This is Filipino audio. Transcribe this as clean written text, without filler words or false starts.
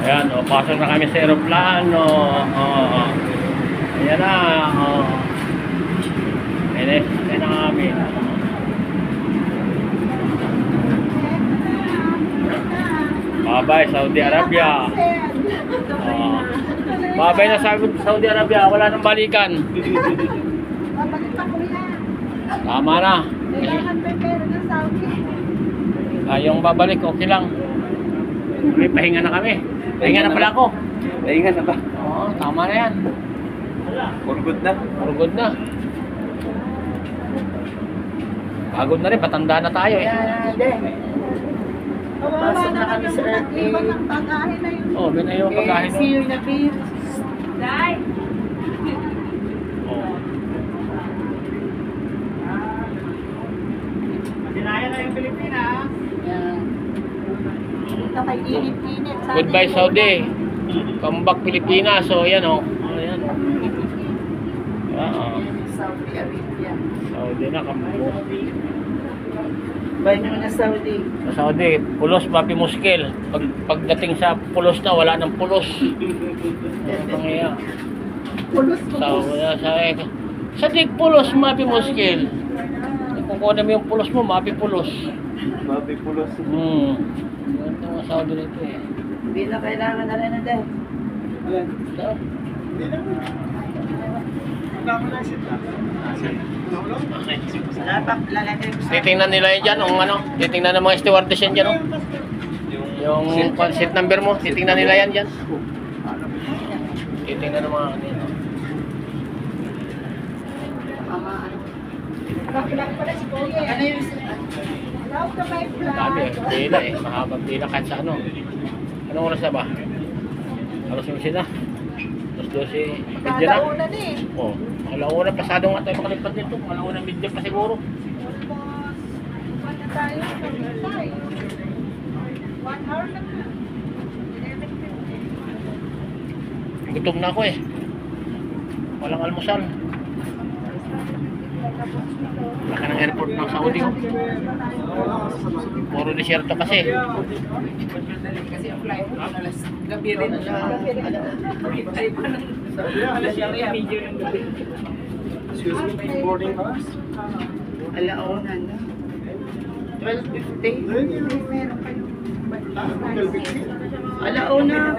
Ayan, o, pasok na kami sa aeroplano. Ayan na, ayan na kami. Bye-bye, Saudi Arabia. Bye-bye na Saudi Arabia, wala nang balikan. Tama na. Yung babalik, okay lang. May pahinga na kami. Pahinga na pala ako. Pahinga na ba? Oo, tama na yan. For good na. For good na. Pagod na rin, patanda na tayo eh. Pasok na kami sa airplane. Oo, may na yung pagkain. See you in a bit. Dinaya na yung Pilipinas. Yan. Dito kay init-init. Goodbye Saudi. Come back Pilipinas. So yan o. Ayan. Saudi Arabia. Saudi na kami. Bye muna Saudi. Sa Saudi, pulos papi muskil. Pagdating sa pulos na, wala nang pulos. Ano pangyayari? Pulos Sa dik pulos, mapi muskil. Kung kunin mo yung pulos mo, mapi pulos. Mapi pulos. Ito mga Saudi nito eh. Hindi na kailangan na rin na dahil. So, Dapat lalagay ko sa... titingnan nila yan dyan, titingnan ng mga stewardess yan dyan, yung seat number mo, titingnan nila yan dyan. Titingnan ng mga ano yan. Ano yung... Dami eh, pila eh, mahabang pila kahit sa ano. Anong oras na ba? Alas 11 na. Alas 12, medya na. Alauna na eh. Oh, alauna, pasado nga tayo makalipad dito. Alauna, medya pa siguro. Almost, tayo, 1 hour lang na. Gutom na ako eh. Walang almusal. Laka ng airport ng Saudi. Puro desierto kasi. Kasi ang flight ko alas gabi rin. Excuse me, boarding house? Alauna na. 12:50. Meron kayo. Alauna,